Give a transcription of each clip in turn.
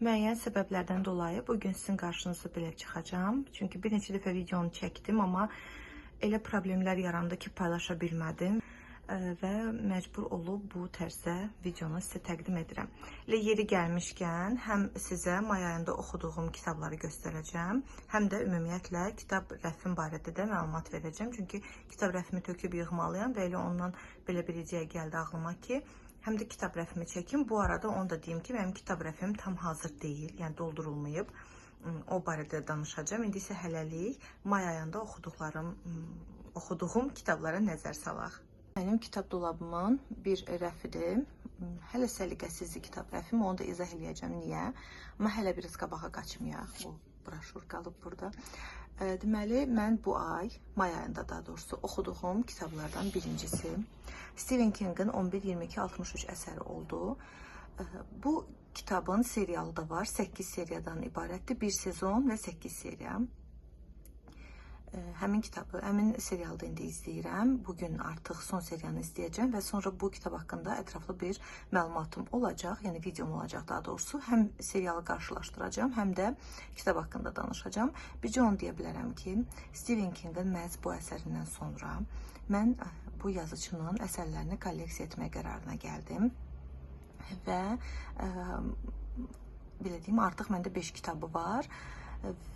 Müəyyən səbəblərdən dolayı bugün sizin qarşınıza belə çıxacağam. Çünki bir neçə dəfə videonu çəkdim, amma elə problemlər yarandı ki, paylaşa bilmədim və məcbur olub bu tərzdə videonu sizə təqdim edirəm. Elə yeri gəlmişkən həm sizə may ayında oxuduğum kitabları göstərəcəm, həm də ümumiyyətlə kitab rəfim barədə də məlumat verəcəm. Çünki kitab rəfimi töküb yığmalıyam və elə ondan belə bir ideya gəldi ağlıma ki, həm də kitab rəfimi çəkim. Bu arada onu da deyim ki, mənim kitab rəfim tam hazır deyil, yəni doldurulmayıb. O barədə danışacağım. İndi isə hələlik may ayında oxuduğum kitablara nəzər salaq. Mənim kitab dolabımın bir rəfidir. Hələ səliqəsizdir kitab rəfim, onu da izah eləyəcəm niyə. Amma hələ biraz qabağa qaçmayaq. O broşur qalıb burada. Deməli, mən bu ay, may ayında daha doğrusu oxuduğum kitablardan birincisi Stephen King'in 11-22-63 əsəri oldu. Bu kitabın serialı da var. 8 seriyadan ibarətdir. 1 sezon və 8 seriya. Həmin kitabı, həmin serialı da indi izləyirəm. Bugün artıq son seriyanı izləyəcəm və sonra bu kitab haqqında ətraflı bir məlumatım olacaq, yəni videom olacaq daha doğrusu. Həm serialı qarşılaşdıracağım, həm də kitab haqqında danışacağım. Bircə onu deyə bilərəm ki, Stephen King'in məhz bu əsərindən sonra mən bu yazıçının əsərlərini kolleksiya etmək qərarına gəldim və belə deyim, artıq məndə 5 kitabı var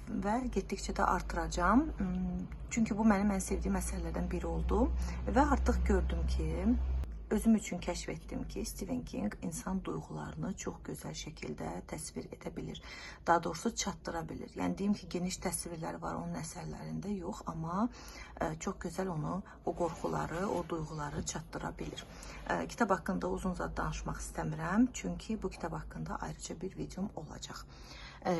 və getdikcə də artıracağım. Çünki bu mənim ən sevdiyim əsərlərdən biri oldu və artıq gördüm ki, özüm üçün kəşf etdim ki, Stephen King insan duyğularını çox gözəl şəkildə təsvir edə bilir. Daha doğrusu çatdıra bilir. Yəni deyim ki, geniş təsvirlər var onun əsərlərində, yox, amma çox gözəl onu, o qorxuları, o duyğuları çatdıra bilir. Kitab haqqında uzun-uzadı danışmaq istəmirəm, çünki bu kitab haqqında ayrıca bir videom olacaq.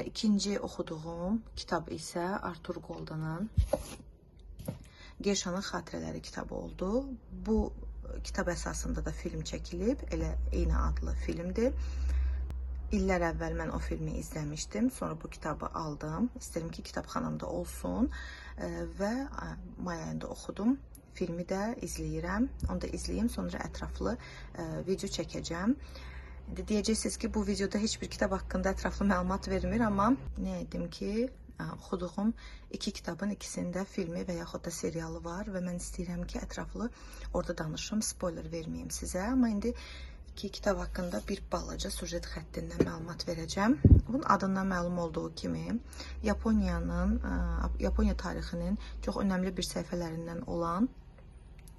İkinci oxuduğum kitab isə Arthur Golden'ın Geishanın Xatirələri kitabı oldu. Bu kitab əsasında da film çəkilib, elə eyni adlı filmdir. İllər əvvəl mən o filmi izləmişdim, sonra bu kitabı aldım. İstədim ki, kitabxanamda olsun və may ayında oxudum. Filmi də izləyirəm, onu da izləyim, sonra ətraflı video çəkəcəm. Deyəcəksiniz ki, bu videoda heç bir kitab haqqında ətraflı məlumat vermir, amma nə edim ki, oxuduğum 2 kitabın ikisində filmi və yaxud da serialı var və mən istəyirəm ki, ətraflı orada danışım, spoiler verməyim sizə. Amma indi 2 kitab haqqında bir balaca sujet xəttindən məlumat verəcəm. Bunun adından məlum olduğu kimi, Yaponiya tarixinin çox önəmli bir səhifələrindən olan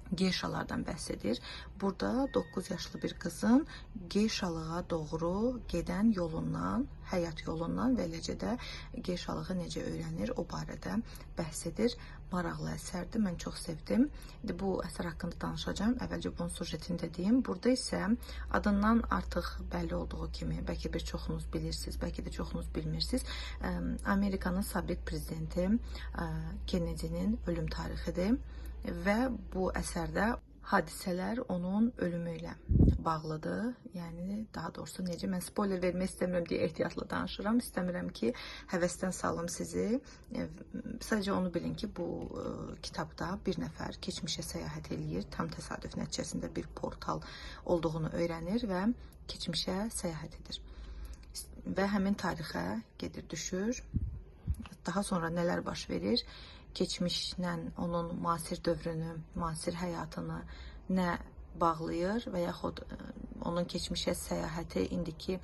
geyşalardan bəhs edir. Burada 9 yaşlı bir qızın geyşalığa doğru gedən yolundan, həyat yolundan və eləcə də geyşalığı necə öyrənir, o barədə bəhs edir. Maraqlı əsərdir, mən çox sevdim. Bu əsər haqqında danışacağım. Əvvəlcə bunun sujetini də deyim. Burada isə adından artıq bəlli olduğu kimi, bəlkə bir çoxunuz bilirsiniz, bəlkə də çoxunuz bilmirsiniz, Amerikanın sabiq prezidenti Kennedy'nin ölüm tarixidir. Və bu əsərdə hadisələr onun ölümü ilə bağlıdır. Yəni, daha doğrusu necə, mən spoiler vermək istəmirəm deyə ehtiyatla danışıram. İstəmirəm ki, həvəsdən salım sizi. Sadəcə onu bilin ki, bu kitabda bir nəfər keçmişə səyahət eləyir. Tam təsadüf nəticəsində bir portal olduğunu öyrənir və keçmişə səyahət edir. Və həmin tarixə gedir, düşür. Daha sonra nələr baş verir? Keçmişlə onun müasir dövrünü, müasir həyatını nə bağlayır və yaxud onun keçmişə səyahəti indiki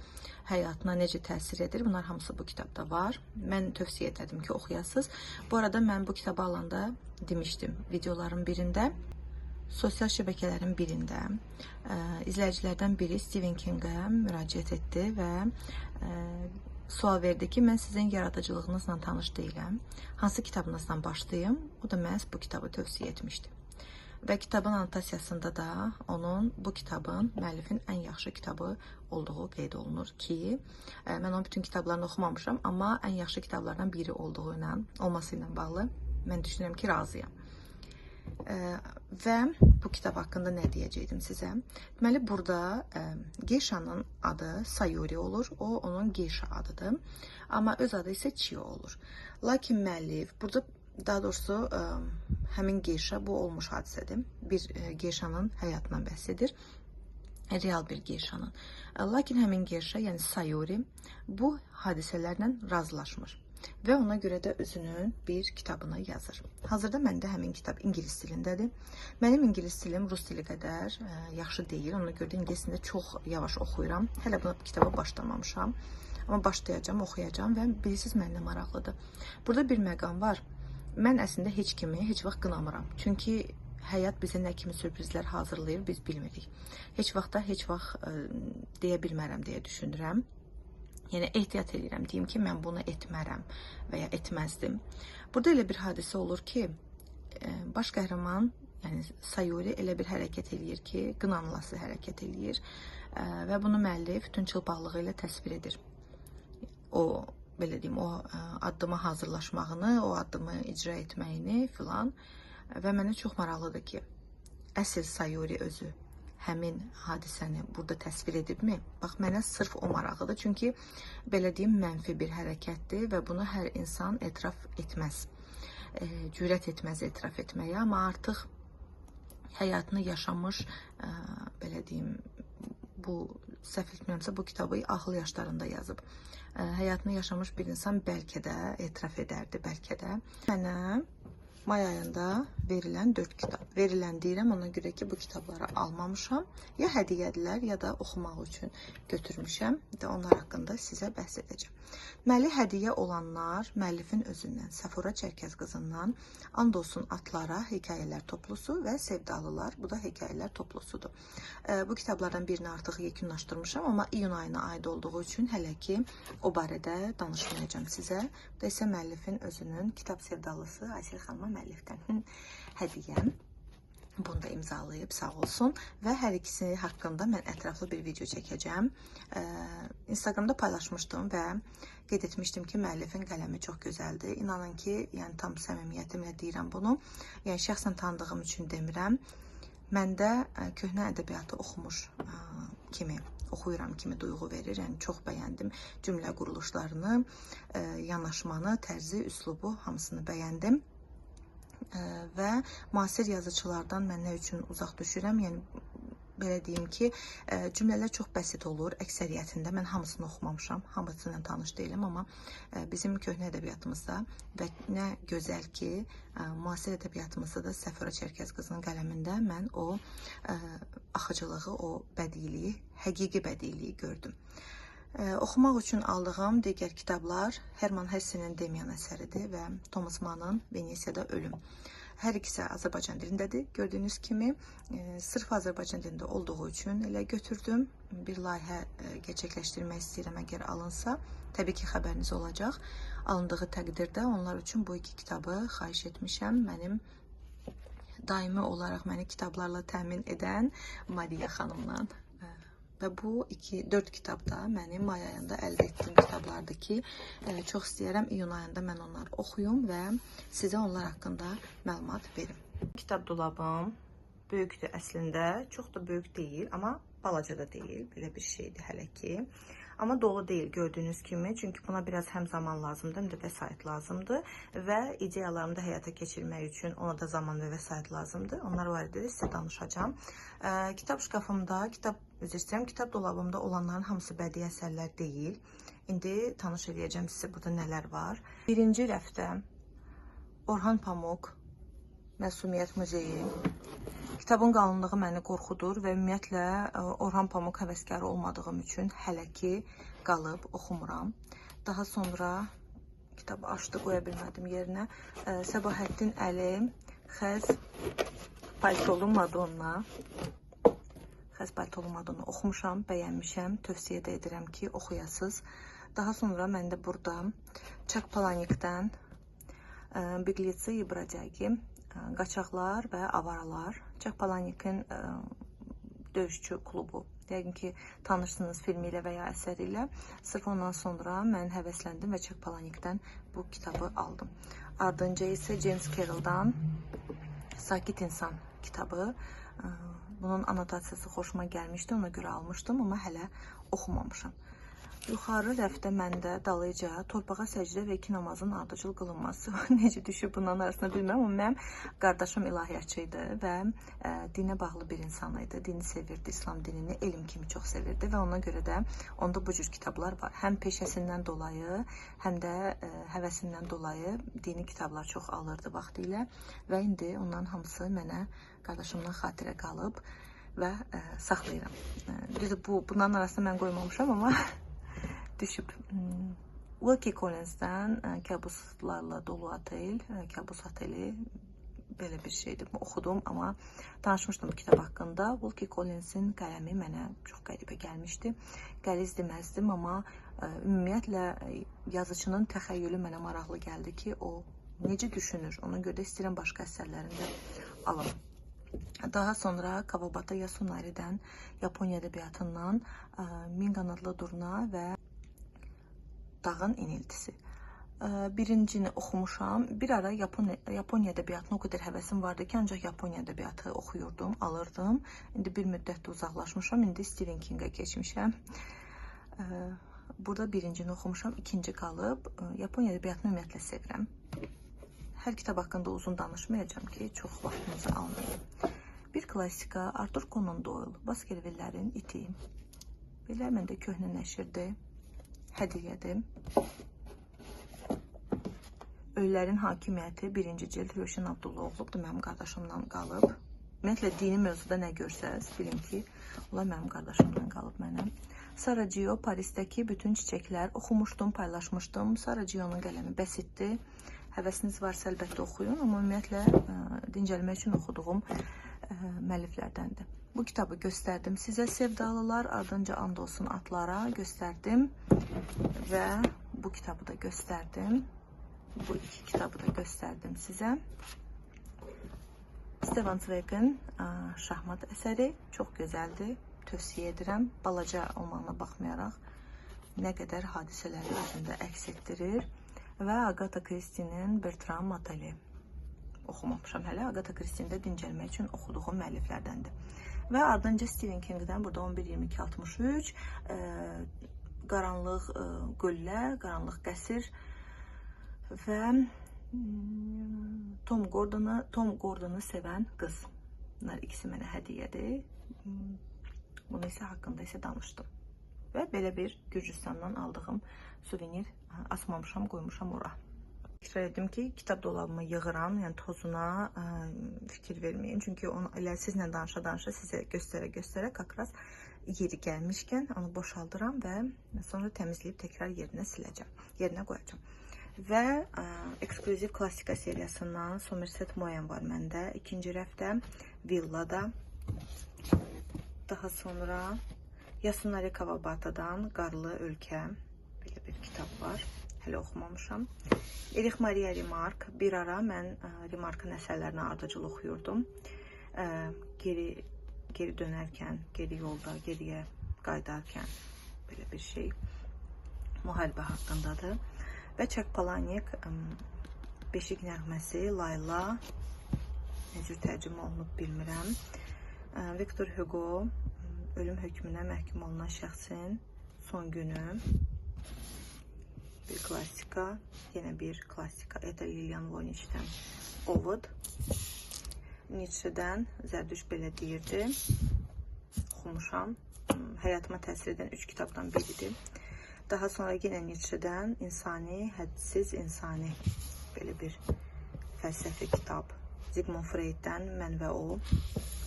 həyatına necə təsir edir? Bunlar hamısı bu kitabda var. Mən tövsiyə edirdim ki, oxuyasınız. Bu arada mən bu kitabı alanda demişdim, videoların birində, sosial şəbəkələrin birində izləyicilərdən biri Stephen King'ə müraciət etdi və sual verdi ki, mən sizin yaradıcılığınızla tanış deyiləm. Hansı kitabınızdan başlayım? O da məhz bu kitabı tövsiyə etmişdi. Və kitabın anotasiyasında da onun bu kitabın müəllifin ən yaxşı kitabı olduğu qeyd olunur ki, mən onun bütün kitablarını oxumamışam, amma ən yaxşı kitablardan biri olması ilə bağlı mən düşünürəm ki, razıyam. Və bu kitab haqqında nə deyəcəkdim sizə? Deməli, burada Geishanın adı Sayuri olur. O, onun Geisha adıdır. Amma öz adı isə Chio olur. Lakin müəllif, burada daha doğrusu həmin Geisha bu olmuş hadisədir. Bir Geishanın həyatından bəhs edir. real bir geyşanın. Lakin həmin geyşa, yəni Sayuri bu hadisələrlə razılaşmır və ona görə də özünün bir kitabını yazır. Hazırda məndə həmin kitab ingilis dilindədir. Mənim ingilis dilim rus dili qədər yaxşı deyil. Ona görə də ingilis dilində çox yavaş oxuyuram. Hələ bu kitaba başlamamışam. Amma başlayacağam, oxuyacağam və bilirsiniz məndə maraqlıdır. Burada bir məqam var. Mən əslində heç kimi heç vaxt qınamıram. Çünki həyat bizə nə kimi sürprizlər hazırlayır biz bilmirik. Heç vaxt deyə bilmərəm deyə düşünürəm. Yəni ehtiyat edirəm, deyim ki, mən bunu etmərəm və ya etməzdim. Burada elə bir hadisə olur ki, baş qəhrəman, yəni Sayuri elə bir hərəkət eləyir ki, qınanılası hərəkət eləyir və bunu müəllif bütün çılpaqlığı ilə təsvir edir. O, belə deyim, o addıma hazırlaşmağını, o addımı icra etməyini filan və mənə çox maraqlıdır ki, əsl Sayuri özü həmin hadisəni burada təsvir edibmi? Bax, mənə sırf o maraqlıdır. Çünki, belə deyim, mənfi bir hərəkətdir və bunu hər insan etiraf etməz. Cürət etməz etiraf etməyə, amma artıq həyatını yaşamış, belə deyim, bu, səhv etmirəmsə, bu kitabı ahıl yaşlarında yazıb. Həyatını yaşamış bir insan bəlkə də etiraf edərdi, bəlkə də. Mənə may ayında verilən 4 kitab. Verilən deyirəm, ona görə ki, bu kitabları almamışam. Ya hədiyyədirlər, ya da oxumaq üçün götürmüşəm və onlar haqqında sizə bəhs edəcəm. Deməli, hədiyyə olanlar müəllifin özündən, Səfura Çərkəz qızından, And olsun atlara hekayələr toplusu və Sevdalılar, bu da hekayələr toplusudur. Bu kitablardan birini artıq yekunlaşdırmışam, amma iyun ayına aid olduğu üçün hələ ki o barədə danışmayacağım sizə. Bu da isə müəllifin özünün Kitab Sevdalısı Aysel xanıma müəllifdən hədiyyəm. Bunu da imzalayıb, sağ olsun. Və hər ikisi haqqında mən ətraflı bir video çəkəcəm. Instagramda paylaşmışdım və qeyd etmişdim ki, müəllifin qələmi çox gözəldir. İnanın ki, yəni tam səmimiyyətimlə deyirəm bunu. Yəni şəxsən tanıdığım üçün demirəm. Məndə köhnə ədəbiyyatı oxuyuram kimi duyğu verir. Yəni çox bəyəndim cümlə quruluşlarını, yanaşmanı, tərzi, üslubu hamısını bəyəndim. Və müasir yazıçılardan mən nə üçün uzaq düşürəm? Yəni, belə deyim ki, cümlələr çox bəsit olur. Əksəriyyətində mən hamısını oxumamışam, hamısıyla tanış deyiləm, amma bizim köhnə ədəbiyyatımızda və nə gözəl ki, müasir ədəbiyyatımızda da Səfura Çərkəz qızının qələmində mən o axıcılığı, o bədiliyi, həqiqi bədiliyi gördüm. Oxumaq üçün aldığım digər kitablar Herman Hessenin Demian əsəridir və Thomas Mann'ın Venesiyada ölüm. Hər ikisi Azərbaycan dilindədir. Gördüyünüz kimi, sırf Azərbaycan dilində olduğu üçün elə götürdüm. Bir layihə gerçəkləşdirmək istəyirəm, əgər alınsa. Təbii ki, xəbəriniz olacaq. Alındığı təqdirdə onlar üçün bu iki kitabı xahiş etmişəm. Mənim daimi olaraq məni kitablarla təmin edən Mariya xanımdan. Və bu 4 kitab da mənim may ayında əldə etdiyim kitablardır ki, çox istəyərəm iyun ayında mən onları oxuyum və sizə onlar haqqında məlumat verim. Kitab dolabım böyükdür əslində, çox da böyük deyil, amma balaca da deyil, belə bir şeydir hələ ki. Amma dolu deyil gördüyünüz kimi, çünki buna biraz həm zaman lazımdır, həm də vəsait lazımdır və ideyalarımı da həyata keçirmək üçün ona da zaman və vəsait lazımdır. Onlar barədə də sizə danışacağım. Kitab şkafımda, kitab dolabımda olanların hamısı bədii əsərlər deyil. İndi tanış edəcəm sizə burada nələr var. Birinci rəfdə Orhan Pamuk Məsumiyyət Muzeyi. Kitabın qalınlığı məni qorxudur və ümumiyyətlə Orhan Pamuk həvəskarı olmadığım üçün hələ ki qalıb oxumuram. Daha sonra kitabı açdı, qoya bilmədim yerinə. Səbahəddin Əli Xəz Paltolu Madonna. Xəz Paltolu Madonna oxumuşam, bəyənmişəm. Tövsiyə də edirəm ki, oxuyasınız. Daha sonra məndə burada Çak Palanikdən Bigliцы и Бродяги, Qaçaqlar və Avaralar. Çak Palanikin döyüşçü klubu. Yəqin ki, tanırsınız filmi ilə və ya əsəri ilə. Sırf ondan sonra mən həvəsləndim və Çak Palanikdən bu kitabı aldım. Ardınca isə James Carroll'dan Sakit İnsan kitabı. Bunun anotasiyası xoşuma gəlmişdi, ona görə almışdım, amma hələ oxumamışam. Yuxarı rəfdə məndə dalıca torpağa səcdə və iki namazın ardıcıl qılınması necə düşüb bunların arasında bilmirəm. Amma mənim qardaşım ilahiyyatçı idi və dinə bağlı bir insan idi. Dini sevirdi, İslam dinini elm kimi çox sevirdi və ona görə də onda bu cür kitablar var. Həm peşəsindən dolayı, həm də həvəsindən dolayı dini kitablar çox alırdı vaxtilə və indi onların hamısı mənə qardaşımdan xatirə qalıb və saxlayıram. Düzdür, bunların arasında mən qoymamışam, amma düşüb. Wilkie Collins'dən Kabuslarla dolu otel, Kabus oteli belə bir şeydir. Oxudum, amma danışmışdım bu kitab haqqında. Wilkie Collins'in qələmi mənə çox qəribə gəlmişdi. Qəliz deməzdim, amma ümumiyyətlə yazıcının təxəyyülü mənə maraqlı gəldi ki, o necə düşünür. Ona görə də istəyirəm başqa əsərlərində alım. Daha sonra Kawabata Yasunari'dən Yapon ədəbiyyatından Min qanadlı durna və Dağın iniltisi. Birincini oxumuşam. Bir ara Yapon ədəbiyyatına o qədər həvəsim vardı ki, ancaq Yapon ədəbiyyatı oxuyurdum, alırdım. İndi bir müddətdə uzaqlaşmışam. İndi Stephen King'ə keçmişəm. Burada birincini oxumuşam, ikinci qalıb. Yapon ədəbiyyatını ümumiyyətlə sevirəm. Hər kitab haqqında uzun danışmayacağım ki, çox vaxtınızı almayayım. Bir klassika Arthur Conan Doyle, Baskerville'lərin iti. Belə məndə köhnə nəşirdir. Hədiyyədir. Ölülərin hakimiyyəti birinci cild Rövşən Abdullaoğlu'dur, mənim qardaşımdan qalıb. Ümumiyyətlə, dini mövzuda nə görsəz, bilin ki, onlar mənim qardaşımdan qalıb mənə. Sarajevo, Parisdəki bütün çiçəklər oxumuşdum, paylaşmışdım. Sarajevo'nun qələmi bəsitdi. Həvəsiniz varsa əlbəttə oxuyun, amma ümumiyyətlə dincəlmək üçün oxuduğum müəlliflərdəndir. Bu kitabı göstərdim sizə, sevdalılar, ardınca and olsun atlara göstərdim və bu kitabı da göstərdim. Bu iki kitabı da göstərdim sizə. Stefan Zweig'in şahmat əsəri çox gözəldir, tövsiyə edirəm. Balaca olmağına baxmayaraq nə qədər hadisələri özündə əks etdirir. Və Agatha Christie'nin Bertram Matali oxumamışam hələ. Agatha Christie'ni də dincəlmək üçün oxuduğum müəlliflərdəndir. Və ardınca Stephen King'dən burada 11-22-63 Qaranlıq Qüllə, Qaranlıq Qəsr və Tom Gordon'u sevən qız. Bunlar ikisi mənə hədiyyədir. Bunu isə haqqında isə danışdım. Və belə bir Gürcüstandan aldığım suvenir asmamışam, qoymuşam ora. Təkrar edim ki, kitab dolabımı yığıram, yəni tozuna fikir verməyin. Çünki onu elə sizlə danışa-danışa sizə göstərə-göstərə kakraz yeri gəlmişkən onu boşaldıram və sonra təmizləyib təkrar yerinə qoyacağım. Və eksklüziv klassika seriyasından Somerset Maugham var məndə. İkinci rəfdə Villada. Daha sonra Yasunari Kawabata'dan Qarlı Ölkə. Belə bir kitab var. Hələ oxumamışam. Erich Maria Remarque. Bir ara mən Remarque'ın əsərlərini ardıcıl oxuyurdum. Geri dönərkən, geri yolda, geriyə qaydarkən belə bir şey. Müharibə haqqındadır. Və Çak Palahniuk Beşik nəğməsi, Layla, necə tərcümə olunub bilmirəm. Victor Hugo Ölüm hökmünə məhkum olunan şəxsin son günü. Bir klassika, yenə bir klassika. Etta Lilian Voynich-dən Ovid. Nietzsche'dən Zərdüş belə deyirdi. Oxumuşam. Həyatıma təsir edən 3 kitabdan biridir. Daha sonra yenə Nietzsche'dən İnsani, Hədsiz İnsani. Belə bir fəlsəfi kitab. Sigmund Freud'dən Mən və O.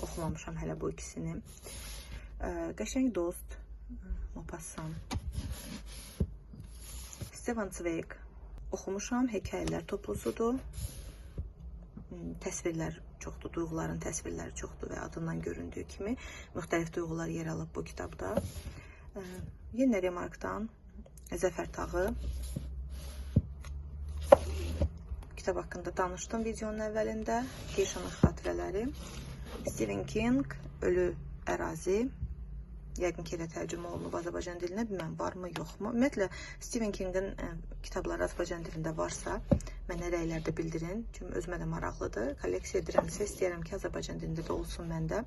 Oxumamışam hələ bu ikisini. Qəşəng dost, Maupassant. Stefan Zweig oxumuşam, hekayələr toplusudur. Təsvirlər çoxdur, duyğuların təsvirləri çoxdur və adından göründüyü kimi müxtəlif duyğular yer alıb bu kitabda. Yenə Remarque'dan Zəfər Tağı. Kitab haqqında danışdım videonun əvvəlində. Geyşanın xatirələri. Stephen King, Ölü ərazi. Yəqin ki, elə tərcümə olunub Azərbaycan dilinə, bilməm, varmı, yoxmu? Ümumiyyətlə, Stephen King'in kitabları Azərbaycan dilində varsa, mənə rəylərdə bildirin. Çünki özümə də maraqlıdır. Kolleksiya edirəmsə, istəyərəm ki, Azərbaycan dilində də olsun məndə.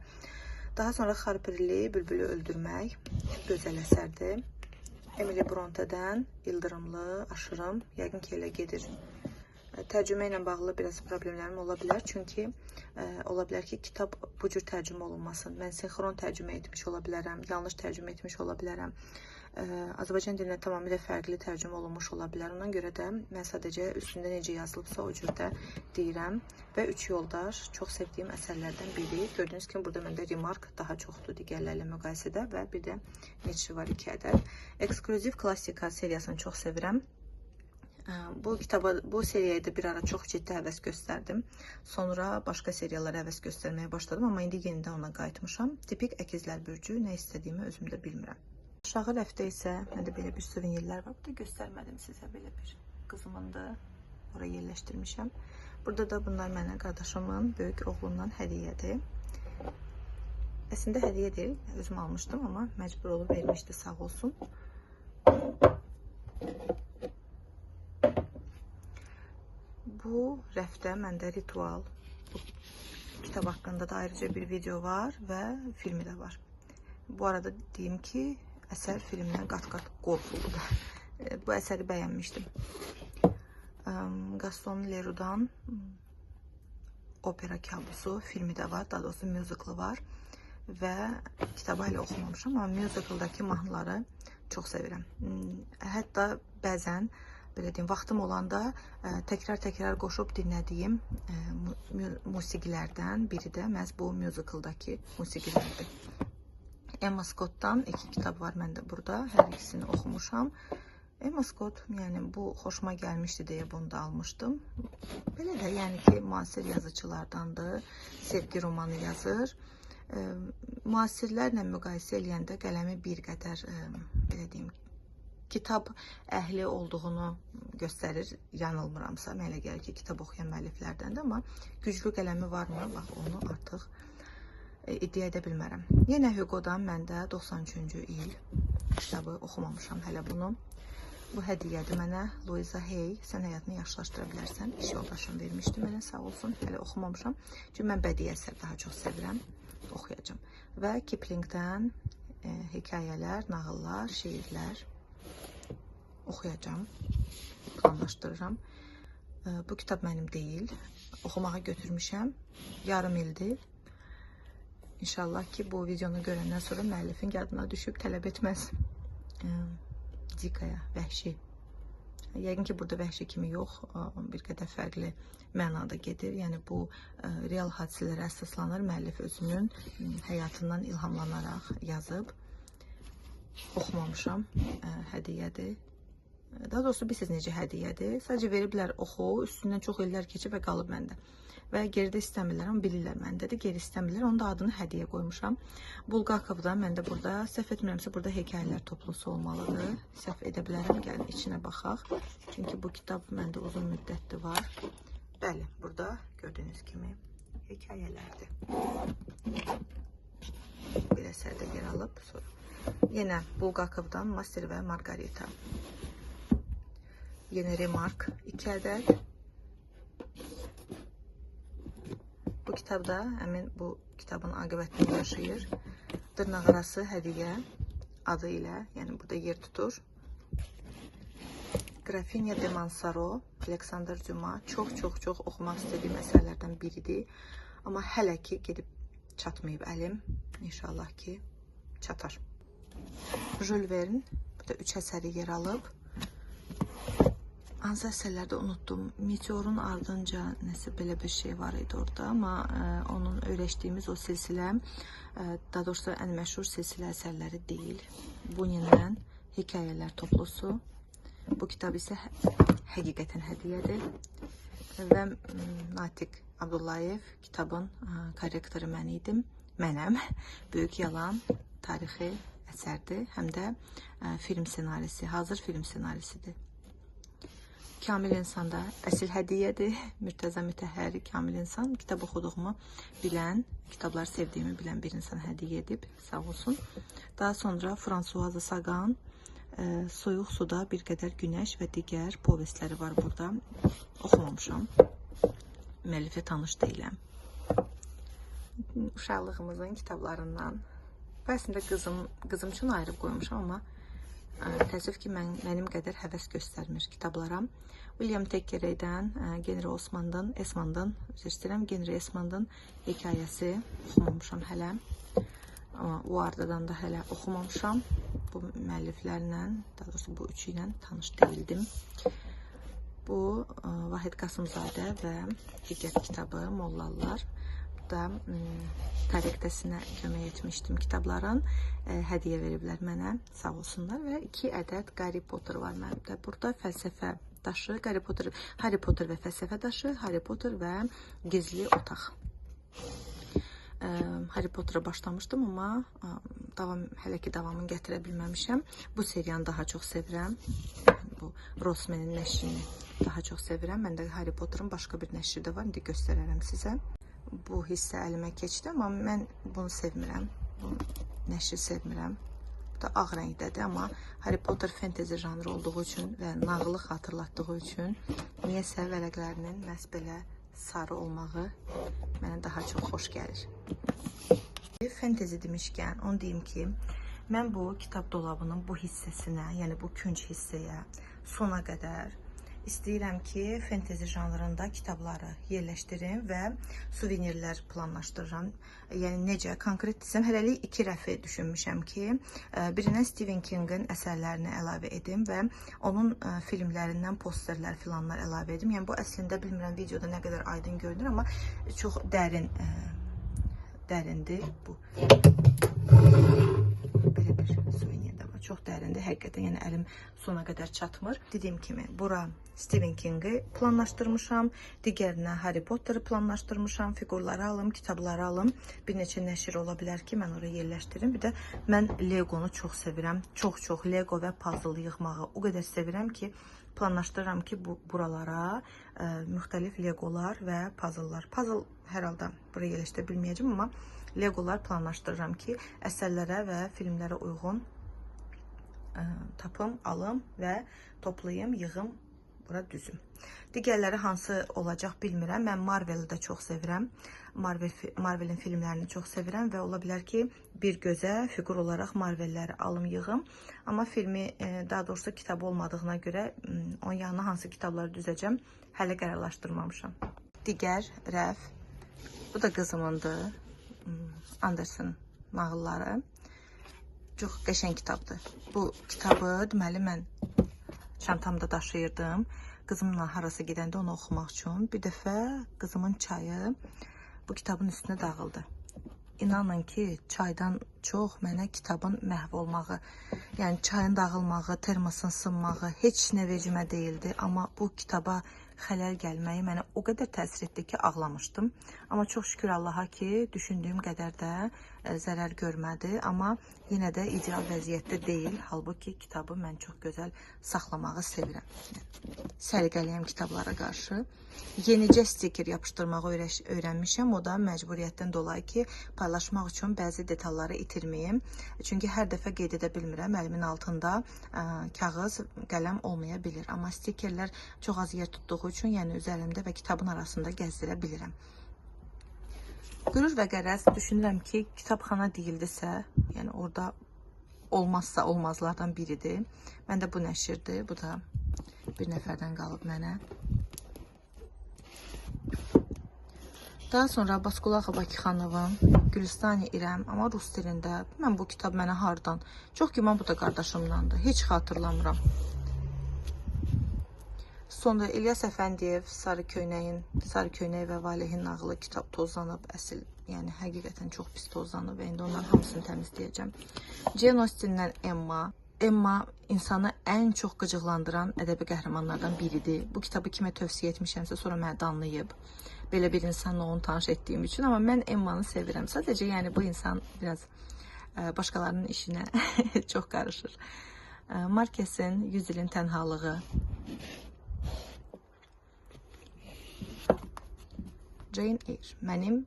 Daha sonra Harperli Bülbülü öldürmək. Gözəl əsərdir. Emily Bronte'dən İldırımlı Aşırım. Yəqin ki, elə gedir. Tərcümə ilə bağlı biraz problemlərim ola bilər. Çünki ola bilər ki, kitab bu cür tərcümə olunmasın. Mən sinxron tərcümə etmiş ola bilərəm, yanlış tərcümə etmiş ola bilərəm. Azərbaycan dilinə tamamilə fərqli tərcümə olunmuş ola bilər. Ona görə də mən sadəcə üstündə necə yazılıbsa o cürdə deyirəm. Və Üç yoldaş çox sevdiyim əsərlərdən biri. Gördüyünüz kimi burada məndə remark daha çoxdur digərlərlə müqayisədə və bir də neçə var 2 ədəd. Ekskluziv klassika seriyasını çox sevirəm. Bu seriyaya da bir ara çox ciddi həvəs göstərdim. Sonra başqa seriyalara həvəs göstərməyə başladım, amma indi yenidən ona qayıtmışam. Tipik əkizlər bürcü, nə istədiyimi özüm də bilmirəm. Aşağı rəfdə isə məndə belə bir suvenirlər var. Burada göstərmədim sizə, belə bir qızımın da oraya yerləşdirmişəm. Burada da bunlar mənə qardaşımın böyük oğlundan hədiyyədir. Əslində hədiyyə deyil, özüm almışdım, amma məcbur olub vermişdi, sağ olsun. Bu rəfdə məndə Ritual, bu kitab haqqında da ayrıca bir video var və filmi də var. Bu arada deyim ki, əsər filmdən qat-qat qorxuludur. Bu əsəri bəyənmişdim. Gaston Leroux'dan Opera Kabusu filmi də var, daha doğrusu musical'ı var və kitabı hələ oxumamışam, amma musical'dakı mahnıları çox sevirəm. Hətta bəzən belə deyim, vaxtım olanda təkrar qoşub dinlədiyim musiqilərdən biri də məhz bu musicaldakı musiqilərdir. Emma Scott'dan 2 kitab var məndə burada, hər ikisini oxumuşam. Emma Scott, yəni bu xoşuma gəlmişdi deyə bunu da almışdım. Belə də, yəni ki, müasir yazıcılardandır, sevgi romanı yazır. Müasirlərlə müqayisə eləyəndə qələmi bir qədər, belə deyim, kitab əhli olduğunu göstərir, yanılmıramsa. Mənə elə gəlir ki, kitab oxuyan müəlliflərdəndir, amma güclü qələmi varmı? Bax, onu artıq iddia edə bilmərəm. Yenə Hugo'dan məndə 93-cü il kitabı oxumamışam hələ bunu. Bu hədiyyədir mənə. Louisa Hay, sən həyatını yaxşılaşdıra bilərsən. İş yoldaşım vermişdi mənə, sağ olsun. Hələ oxumamışam. Çünki mən bədii əsər daha çox sevirəm. Oxuyacağım. Və Kiplingdən hekayələr, nağıllar, şeirlər oxuyacağım, planlaşdırıram. Bu kitab mənim deyil, oxumağa götürmüşəm, yarım ildir. İnşallah ki, bu videonu görəndən sonra müəllifin yadına düşüb tələb etməz. Dikaya, vəhşi. Yəqin ki, burada vəhşi kimi yox, bir qədər fərqli mənada gedir. Yəni, bu real hadisələrə əsaslanır, müəllif özünün həyatından ilhamlanaraq yazıb. Oxumamışam, hədiyyədir. Daha doğrusu bilirsiniz necə hədiyyədir. Sadəcə veriblər, oxu, üstündən çox illər keçib və qalıb məndə. Və geridə istəmirlər, amma bilirlər məndədir, geri istəmirlər. Onun da adını hədiyyə qoymuşam. Bulgakovdan məndə burada, səhv etmirəmsə, burada hekayələr toplusu olmalıdır. Səhv edə bilərəm, gəlin içinə baxaq. Çünki bu kitab məndə uzun müddətdir var. Bəli, burada gördüyünüz kimi hekayələrdir. Bir əsərdə yer alıb. Yenə Bulgakovdan Master və Margarita. Yeni remark 2 ədəd. Bu kitabda həmin bu kitabın aqibətini yaşayır. Dırnaqarası hədiyyə adı ilə, yəni burada yer tutur. Grafinya de Mansaro, Alexander Dumas çox oxumaq istədiyim əsərlərdən biridir. Amma hələ ki gedib çatmayıb əlim. İnşallah ki çatar. Jules Verne, burada 3 əsəri yer alıb. Hansı əsərlərdə unuttum. Meteorun ardınca nəsə belə bir şey var idi orada, amma onun öyrəşdiyimiz o silsilə, daha doğrusu ən məşhur silsilə əsərləri deyil. Bunin'dən hekayələr toplusu. Bu kitab isə həqiqətən hədiyyədir. Və Natiq Abdullayev, kitabın korrektoru mən idim. Mənəm. Böyük Yalan tarixi əsərdir. Həm də film ssenarisi, hazır film ssenarisidir. Kamil İnsan da əsl hədiyyədir. Mürtəza Mütəhhəri Kamil İnsan. Kitab oxuduğumu bilən, kitablar sevdiyimi bilən bir insan hədiyyə edib. Sağ olsun. Daha sonra Françoise Sagan, Soyuq suda bir qədər günəş və digər povestləri var burada. Oxumamışam. Müəllifə tanış deyiləm. Uşaqlığımızın kitablarından. Əslində qızım üçün ayırıb qoymuşam, amma Təəssüf ki, mənim qədər həvəs göstərmir kitablara. William Thackeray'dən Henry Esmond'un hekayəsi oxumamışam hələ. Uardadan da hələ oxumamışam. Bu müəlliflərlə, daha doğrusu bu üçü ilə tanış deyildim. Bu Vahid Qasımzadə və digər kitabı Mollalılar. Da tərəqdəsinə kömək etmişdim kitabların. Hədiyyə veriblər mənə, sağ olsunlar. Və 2 ədəd Harry Potter var məndə. Burada fəlsəfə daşı, Harry Potter və fəlsəfə daşı, Harry Potter və gizli otaq. Harry Potter'a başlamışdım, amma hələ ki davamını gətirə bilməmişəm. Bu seriyanı daha çox sevirəm. Bu Rossman'in nəşrini daha çox sevirəm. Məndə Harry Potter'ın başqa bir nəşri də var. İndi göstərərəm sizə. Bu hissə əlimə keçdi, amma mən bunu sevmirəm. Bu nəşri sevmirəm. Bu da ağ rəngdədir, amma Harry Potter fantezi janrı olduğu üçün və nağılı xatırlatdığı üçün niyəsə vərəqlərinin məhz belə sarı olmağı mənə daha çox xoş gəlir. Fantezi demişkən, onu deyim ki, mən bu kitab dolabının bu hissəsinə, yəni bu künc hissəyə sona qədər İstəyirəm ki, fantezi janrında kitabları yerləşdirim və suvenirlər planlaşdırıram. Yəni necə, konkret desəm, hələlik 2 rəfi düşünmüşəm ki, birinə Stephen King'in əsərlərini əlavə edim və onun filmlərindən posterlər filanlar əlavə edim. Yəni bu əslində bilmirəm videoda nə qədər aydın görünür, amma çox dərindir bu. Belə bir suvenir də var. Çox dərindir, həqiqətən, yəni əlim sona qədər çatmır. Dediyim kimi, bura Stephen King'i planlaşdırmışam, digərinə Harry Potter'ı planlaşdırmışam, figurları alım, kitabları alım. Bir neçə nəşir ola bilər ki, mən oraya yerləşdirim. Bir də mən Legonu çox sevirəm. Çox Lego və puzzle yığmağı o qədər sevirəm ki, planlaşdırıram ki, buralara müxtəlif Legolar və puzzle'lar. Puzzle hər halda buraya yerləşdirə bilməyəcəm, amma Legolar planlaşdırıram ki, əsərlərə və filmlərə uyğun tapım, alım və toplayım, yığım, bura düzüm. Digərləri hansı olacaq bilmirəm. Mən Marvel'i də çox sevirəm. Marvel'in filmlərini çox sevirəm və ola bilər ki, bir gözə figur olaraq Marvel'ləri alım, yığım. Amma filmi, daha doğrusu kitabı olmadığına görə onun yanına hansı kitabları düzəcəm, hələ qərarlaşdırmamışam. Digər rəf, bu da qızımındır. Anderson nağılları. Çox qəşəng kitabdır. Bu kitabı deməli mən çantamda daşıyırdım. Qızımla harasa gedəndə onu oxumaq üçün. Bir dəfə qızımın çayı bu kitabın üstünə dağıldı. İnanın ki, çaydan çox mənə kitabın məhv olmağı, yəni çayın dağılmağı, termosun sınmağı heç nə vecimə deyildi. Amma bu kitaba xələl gəlməyi mənə o qədər təsir etdi ki, ağlamışdım. Amma çox şükür Allaha ki, düşündüyüm qədər də zərər görmədi. Amma yenə də ideal vəziyyətdə deyil. Halbuki kitabı mən çox gözəl saxlamağı sevirəm. Səliqəliyəm kitablara qarşı. Yenicə stiker yapışdırmağı öyrənmişəm. O da məcburiyyətdən dolayı ki, paylaşmaq üçün bəzi detalları itirməyim. Çünki hər dəfə qeyd edə bilmirəm. Əlimin altında kağız, qələm olmaya bilir. Amma stikerlər çox az yer tutduğu üçün, yəni üzərimdə və kitabın arasında gəzdirə bilirəm. Qürur və qərəz düşünürəm ki, kitabxana deyildisə, yəni orada olmazsa olmazlardan biridir. Məndə bu nəşirdir. Bu da bir nəfərdən qalıb mənə. Daha sonra Baskulaxa Bakixanovun Gülüstani İrəm, amma rus dilində. Mən bu kitab mənə hardan? Çox güman bu da qardaşımdandır. Heç xatırlamıram. Sonra İlyas Əfəndiyev Sarı Köynək və Valehin nağılı kitab tozlanıb, əsl, yəni həqiqətən çox pis tozlanıb və indi onların hamısını təmizləyəcəm. Jane Austen'dən Emma. Emma insanı ən çox qıcıqlandıran ədəbi qəhrəmanlardan biridir. Bu kitabı kimə tövsiyə etmişəmsə sonra mənə danlayıb. Belə bir insanla onu tanış etdiyim üçün, amma mən Emma'nı sevirəm. Sadəcə, yəni bu insan biraz başqalarının işinə çox qarışır. Markesin 100 ilin tənhalığı. Jane Eyre. Mənim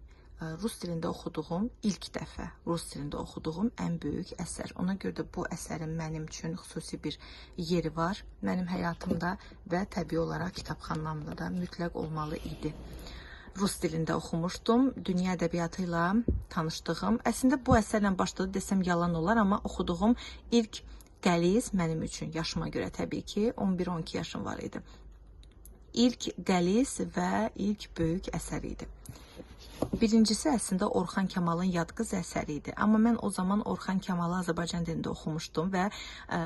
rus dilində oxuduğum, ilk dəfə rus dilində oxuduğum ən böyük əsər. Ona görə də bu əsərin mənim üçün xüsusi bir yeri var. Mənim həyatımda və təbii olaraq kitabxanamda da mütləq olmalı idi. Rus dilində oxumuşdum. Dünya ədəbiyyatı ilə tanışdığım. Əslində bu əsərlə başladı desəm yalan olar, amma oxuduğum ilk qəliz mənim üçün, yaşıma görə təbii ki, 11-12 yaşım var idi. İlk qəliz və ilk böyük əsər idi. Birincisi əslində Orxan Kəmalın Yad qız əsəri idi. Amma mən o zaman Orxan Kəmalı Azərbaycan dilində oxumuşdum və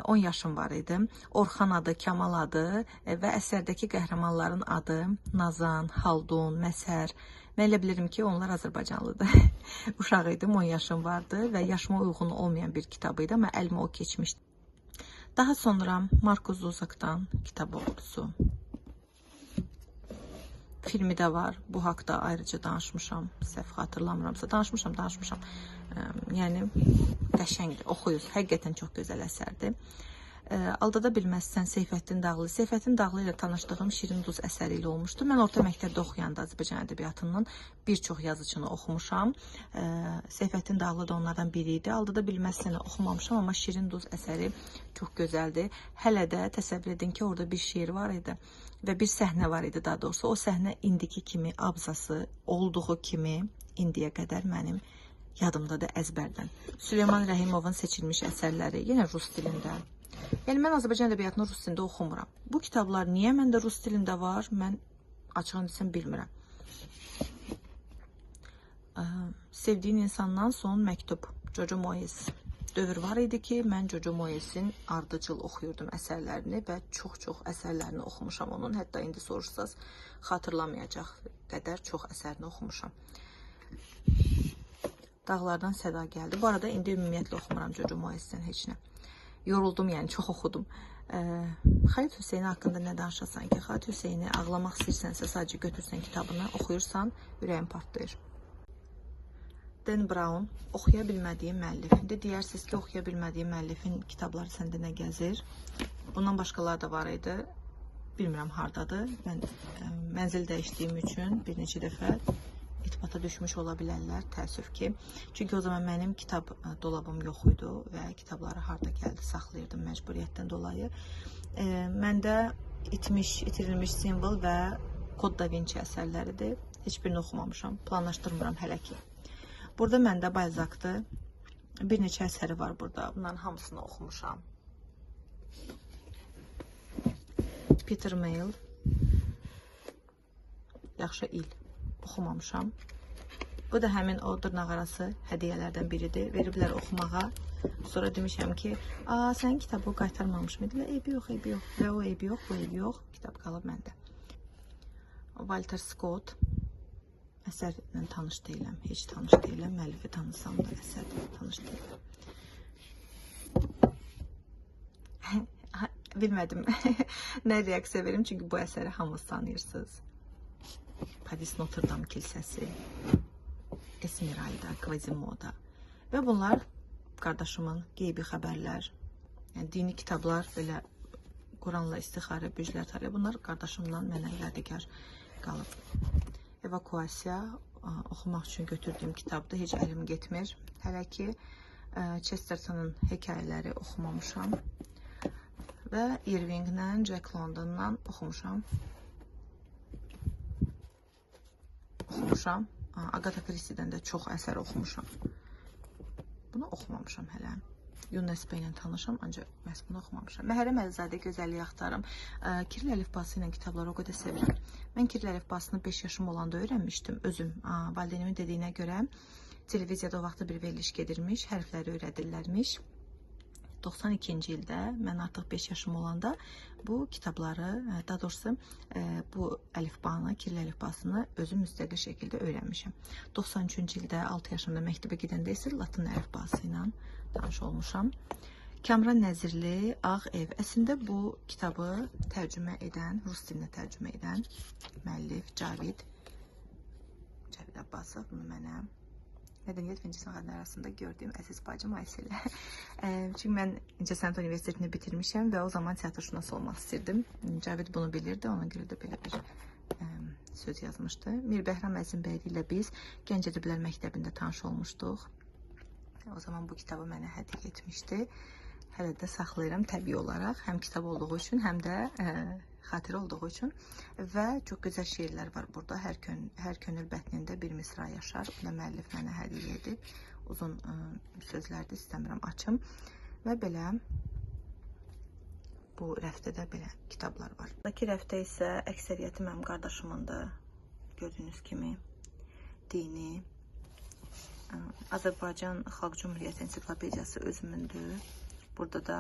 10 yaşım var idi. Orxan adı, Kəmal adı və əsərdəki qəhrəmanların adı Nazan, Haldun, Məsər. Mən elə bilirəm ki, onlar Azərbaycanlıdır. Uşaq idim, 10 yaşım vardı və yaşıma uyğun olmayan bir kitab idi, amma əlimə o keçmişdi. Daha sonra Marko Zuzak'dan Kitab Ordusu. Filmi də var. Bu haqda ayrıca danışmışam. Səhv xatırlamıramsa. Danışmışam. Yəni, qəşəngdir. Oxuyuz. Həqiqətən çox gözəl əsərdir. Aldada bilməzsən Seyfəddin Dağlı. Seyfəddin Dağlı ilə tanışdığım Şirin Duz əsəri ilə olmuşdu. Mən orta məktəbdə oxuyanda Azərbaycan ədəbiyyatından bir çox yazıçını oxumuşam. Seyfəddin Dağlı da onlardan biri idi. Aldada bilməzsəni oxumamışam, amma Şirin Duz əsəri çox gözəldir. Hələ də təsəvvür edin ki, orada bir şeir var idi və bir səhnə var idi daha doğrusu. O səhnə indiki kimi abzası olduğu kimi indiyə qədər mənim yadımdadır əzbərdən. Süleyman Rəhimovun seçilmiş əsərləri yenə rus dilində. Yəni, mən Azərbaycan ədəbiyyatını rus dilində oxumuram. Bu kitablar niyə məndə rus dilində var, mən açığını desəm bilmirəm. Sevdiyin insandan son məktub, Jojo Moyes. Dövr var idi ki, mən Jojo Moyes'in ardıcıl oxuyurdum əsərlərini və çox əsərlərini oxumuşam onun. Hətta indi soruşsaz, xatırlamayacaq qədər çox əsərini oxumuşam. Dağlardan səda gəldi. Bu arada indi ümumiyyətlə oxumuram Jojo Moyes'dən heç nə. Yoruldum, yəni çox oxudum. Xalit Hüseyni haqqında nə danışasan ki, Xalit Hüseyni ağlamaq istəyirsənsə sadəcə götürsən kitabını, oxuyursan, ürəyin partlayır. Dan Brown, oxuya bilmədiyim müəllif. İndi deyirsiniz ki, oxuya bilmədiyim müəllifin kitabları səndə nə gəzir? Bundan başqaları da var idi. Bilmirəm hardadır. Mən mənzil dəyişdiyim üçün bir neçə dəfə itibata düşmüş ola bilərlər, təəssüf ki. Çünki o zaman mənim kitab dolabım yox idi və kitabları harda gəldi saxlayırdım məcburiyyətdən dolayı. Məndə itirilmiş simvol və Kod Da Vinci əsərləridir. Heç birini oxumamışam, planlaşdırmıram hələ ki. Burada məndə Balzac'dır. Bir neçə əsəri var burada. Bunların hamısını oxumuşam. Peter Mayle. Yaxşı il. Oxumamışam. Bu da həmin o dırnaqarası hədiyyələrdən biridir. Veriblər oxumağa. Sonra demişəm ki, sənin kitabı qaytarmamışım. Dedilər, eybi yox. Və o eybi yox, bu eybi yox. Kitab qalıb məndə. Walter Scott. Əsərlə tanış deyiləm. Heç tanış deyiləm. Müəllifi tanısam da əsərlə tanış deyiləm. Bilmədim nə reaksiya verim. Çünki bu əsəri hamınız tanıyırsınız. Paris Notre Dame kilsəsi, Esmeralda, Quasimodo və bunlar qardaşımın qeybi xəbərlər, yəni dini kitablar, belə Quranla istixarə, büclər tarih, bunlar qardaşımdan mənə yadigar qalıb. Evakuasiya oxumaq üçün götürdüyüm kitabdır, heç əlim getmir. Hələ ki Chesterton'ın hekayələri oxumamışam və Irving'lə, Jack London'dan oxumuşam. Agatha Christie'dən də çox əsər oxumuşam. Bunu oxumamışam hələ. UNESCO ilə tanışam, ancaq məhz bunu oxumamışam. Məhərrəm Əlizadə Gözəlliyi axtarım. Kiril əlifbası ilə kitabları o qədər sevirəm. Mən Kiril əlifbasını 5 yaşım olanda öyrənmişdim özüm. Valideynimin dediyinə görə televiziyada o vaxtda bir veriliş gedirmiş, hərfləri öyrədirlərmiş. 92-ci ildə mən artıq 5 yaşım olanda bu kitabları, daha doğrusu bu əlifbanı, Kiril əlifbasını özüm müstəqil şəkildə öyrənmişəm. 93-cü ildə 6 yaşımda məktəbə gedəndə isə Latın əlifbası ilə tanış olmuşam. Kamran Nəzirli, Ağ Ev. Əslində bu kitabı tərcümə edən, rus dilinə tərcümə edən müəllif Cavid Abbasov, bunu mənə Mədəniyyət və İncəsənət arasında gördüyüm əziz bacım Ayselə. Çünki mən İncəsənət Universitetini bitirmişəm və o zaman teatrşünas olmaq istirdim. Cavid bunu bilirdi, ona görə də belə bir söz yazmışdı. Mirbəhram Əzimbəyli ilə biz Gənc Ədəblər Məktəbində tanış olmuşduq. O zaman bu kitabı mənə hədiyyə etmişdi. Hələ də saxlayıram təbii olaraq. Həm kitab olduğu üçün, həm də xatirə olduğu üçün. Və çox gözəl şeirlər var burada. Hər könül bətnində bir misra yaşar. Bu da müəllif mənə hədiyyə edib. Uzun sözlərdir, istəmirəm açım. Və belə bu rəfdə də belə kitablar var. Buradakı rəfdə isə əksəriyyəti mənim qardaşımındır. Gördüyünüz kimi dini, Azərbaycan Xalq Cümhuriyyəti ensiklopediyası özümündür. Burada da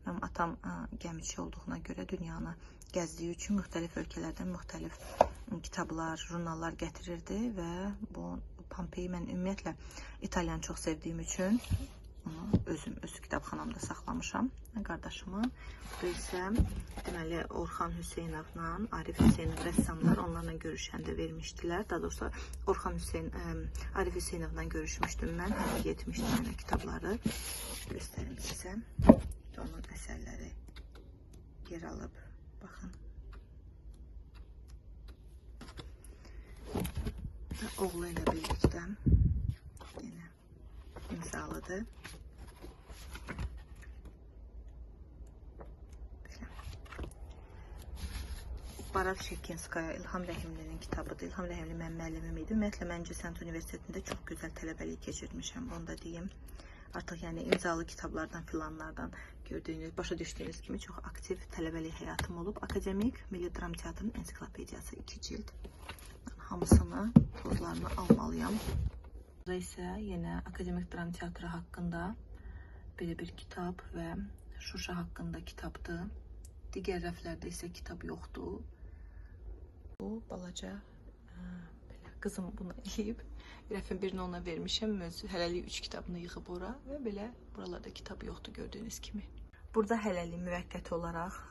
mənim atam gəmiçi olduğuna görə dünyanı gəzdiyi üçün müxtəlif ölkələrdən müxtəlif kitablar, jurnallar gətirirdi və bu Pompeyi mən ümumiyyətlə İtalyanı çox sevdiyim üçün onu özüm öz kitabxanamda saxlamışam. Qardaşımın. Bu isə deməli Orxan Hüseynovla Arif Hüseynov rəssamlar onlarla görüşəndə vermişdilər. Daha doğrusu Arif Hüseynovla görüşmüşdüm mən. Hədiyyə etmişdim mənə kitabları. Göstərim sizə. Onun əsərləri yer alıb. Baxın. Oğlu ilə birlikdə yenə imzalıdır. Barat Şekinskaya İlham Rəhimlinin kitabıdır. İlham Rəhimli mənim müəllimim idi. Ümumiyyətlə mən Cəsənt Universitetində çox gözəl tələbəlik keçirmişəm. Onu da deyim. Artıq yəni imzalı kitablardan filanlardan gördüyünüz, başa düşdüyünüz kimi çox aktiv tələbəlik həyatım olub. Akademik Milli Dram Teatrının ensiklopediyası 2 cild. Hamısını, tozlarını almalıyam. Burada isə yenə Akademik Dram Teatrı haqqında belə bir kitab və Şuşa haqqında kitabdır. Digər rəflərdə isə kitab yoxdur. Bu balaca qızım bunu eləyib. Rəfin birini ona vermişəm. Hələlik 3 kitabını yığıb ora və belə buralarda kitab yoxdur gördüyünüz kimi. Burada hələlik müvəqqəti olaraq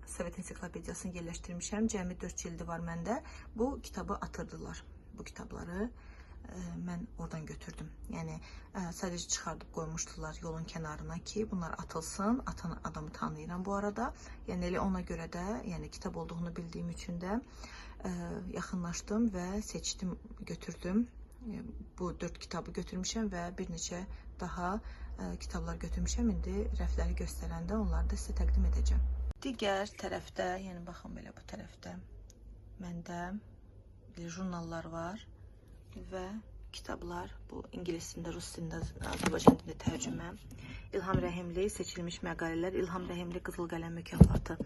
Sovet ensiklopediyasını yerləşdirmişəm. Cəmi 4 cildi var məndə. Bu kitabı atırdılar. Bu kitabları mən oradan götürdüm. Yəni sadəcə çıxardıb qoymuşdular yolun kənarına ki, bunlar atılsın. Atan adamı tanıyıram bu arada. Yəni elə ona görə də, yəni kitab olduğunu bildiyim üçün də yaxınlaşdım və seçdim, götürdüm. Bu 4 kitabı götürmüşəm və bir neçə daha kitablar götürmüşəm. İndi rəfləri göstərəndə onları da sizə təqdim edəcəm. Digər tərəfdə, yəni baxın belə bu tərəfdə məndə jurnallar var və kitablar, bu ingilis dilində, rus dilində, Azərbaycan dilində tərcümə. İlham Rəhimli seçilmiş məqalələr, İlham Rəhimli Qızıl Qələm mükafatı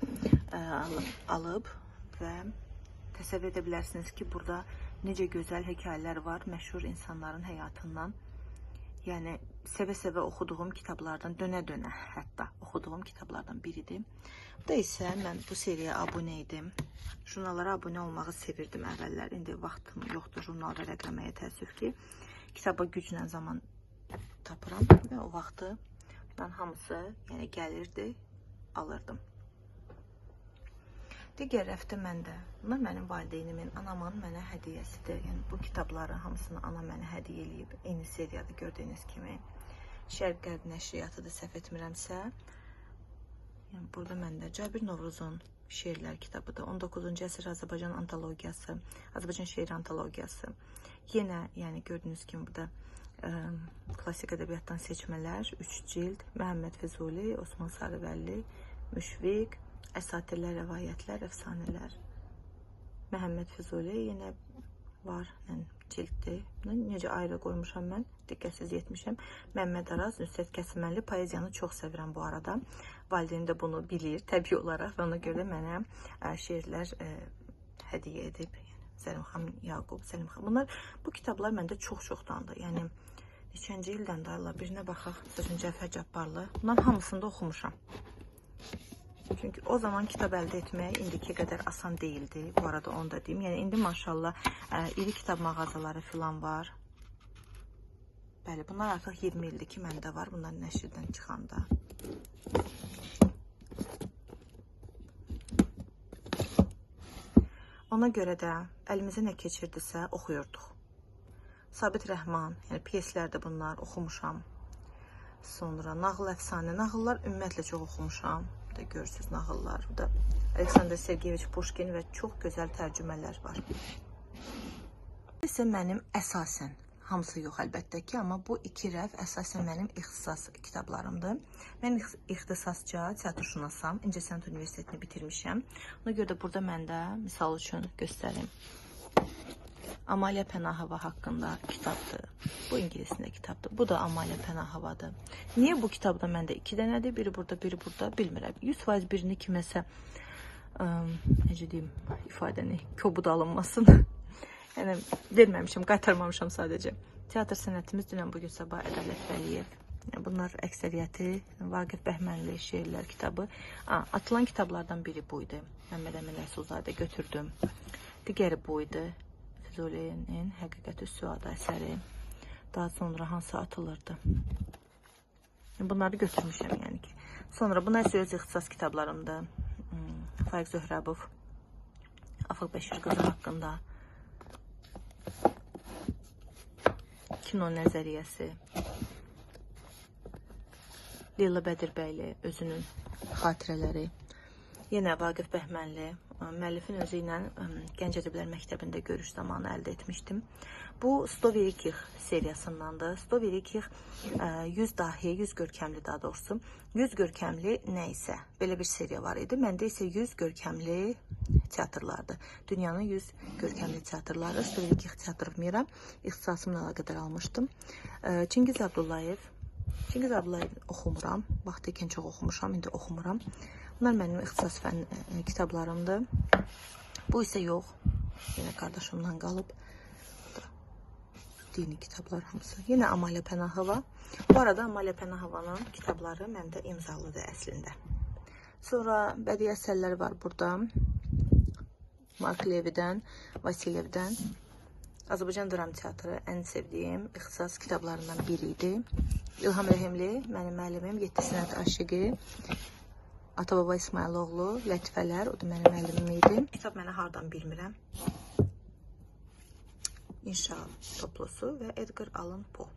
alıb və təsəvvür edə bilərsiniz ki, burada necə gözəl hekayələr var məşhur insanların həyatından. Yəni sevə-sevə oxuduğum kitablardan, dönə-dönə hətta oxuduğum kitablardan biridir. Bu da isə mən bu seriyaya abunə idim. Jurnallara abunə olmağı sevirdim əvvəllər. İndi vaxtım yoxdur jurnal vərəqləməyə, təəssüf ki. Kitaba güclə zaman tapıram və o vaxtı hamısı yəni gəlirdi, alırdım. Digər rəfdə məndə, bunlar mənim valideynimin, anamın mənə hədiyyəsidir. Yəni bu kitabları hamısını ana mənə hədiyyə eləyib. Eyni seriyada gördüyünüz kimi. Şərq-Qərb nəşriyyatıdır, səhv etmirəmsə. Yəni burada məndə Cabir Novruzun şeirlər kitabıdır. 19-cu əsr Azərbaycan antologiyası, Azərbaycan şeiri antologiyası. Yenə, yəni gördüyünüz kimi burada klassik ədəbiyyatdan seçmələr, 3 cild, Məhəmməd Füzuli, Osman Sarıvəlli, Müşfiq, Əsatirlər, rəvayətlər, əfsanələr. Məhəmməd Füzuli yenə var, cilddir. Necə ayrı qoymuşam mən, diqqətsiz yetmişəm. Məmməd Araz, Nüsrət Kəsimənli, poeziyanı çox sevirəm bu arada. Valideyn də bunu bilir, təbii olaraq və ona görə mənə şeirlər hədiyyə edib. Zəlimxan Yaqub, Səlimxan. Bunlar, bu kitablar məndə çox-çoxdandır. Yəni, neçənci ildən də Allah birinə baxaq, Cəfər Cabbarlı. Bunların hamısını da oxumuşam. Çünki o zaman kitab əldə etmək indiki qədər asan deyildi. Bu arada onu da deyim. Yəni, indi maşallah iri kitab mağazaları filan var. Bəli, bunlar artıq 20 ildir ki, məndə var. Bunlar nəşrdən çıxanda. Ona görə də əlimizə nə keçirdisə oxuyurduq. Sabit Rəhman, yəni pyeslər də bunlar oxumuşam. Sonra nağıl, əfsanə, nağıllar ümumiyyətlə çox oxumuşam. Burada görürsünüz nağıllar. Burada Aleksandr Sergeyeviç Puşkin və çox gözəl tərcümələr var. Bu isə mənim əsasən, hamısı yox əlbəttə ki, amma bu 2 rəf əsasən mənim ixtisas kitablarımdır. Mən ixtisasca teatrşünasam, İncəsənət Universitetini bitirmişəm. Ona görə də burada məndə, misal üçün göstərim. Amalia Pənahova haqqında kitabdır. Bu ingilis dilində kitabdır. Bu da Amalia Pənahovadır. Niyə bu kitabda məndə 2 dənədir? Biri burada, biri burada, bilmirəm. 100% birini kiməsə necə deyim, ifadəni kobud alınmasın. Yəni verməmişəm, qaytarmamışam sadəcə. Teatr sənətimiz dünən bugün sabah Ədalət Vəliyev. Bunlar əksəriyyəti Vaqif Bəhmənli şeirlər kitabı. Atılan kitablardan biri bu idi. Məmməd Əmin Rəsulzadə götürdüm. Digəri bu idi. Füzulinin Həqiqəti Süada əsəri. Daha sonra hansı atılırdı? Bunları götürmüşəm yəni ki. Sonra bunlar öz ixtisas kitablarımda. Faiq Zöhrəbov, Afıq Bəşir qızı haqqında, kino nəzəriyyəsi, Leyla Bədirbəyli özünün xatirələri, yenə Vaqif Bəhmənli, müəllifin özü ilə Gənc Ədəblər Məktəbində görüş zamanı əldə etmişdim. Bu 100 Velikih seriyasındandır. 100 Velikih 100 dahi, 100 görkəmli daha doğrusu. 100 görkəmli nə isə belə bir seriya var idi. Məndə isə 100 görkəmli teatrlardır. Dünyanın 100 görkəmli teatrları. 100 Velikih teatr mira ixtisasımla əlaqədar almışdım. Çingiz Abdullayev oxumuram. Vaxtı ikən çox oxumuşam, indi oxumuram. Bunlar mənim ixtisas fən kitablarımdır. Bu isə yox. Yenə qardaşımdan qalıb. Dini kitablar hamısı. Yenə Amalia Pənahova. Bu arada Amalia Pənahovanın kitabları məndə imzalıdır əslində. Sonra bədii əsərlər var burada. Mark Levidən, Vasilyevdən. Azərbaycan Dram Teatrı ən sevdiyim ixtisas kitablarından biri idi. İlham Rəhimli, mənim müəllimim, 7 sənət aşıqı. Atababa İsmayıloğlu, Lətifələr, o da mənim müəllimim idi. Kitab mənə hardan bilmirəm. İnşa toplusu və Edgar Allan Poe.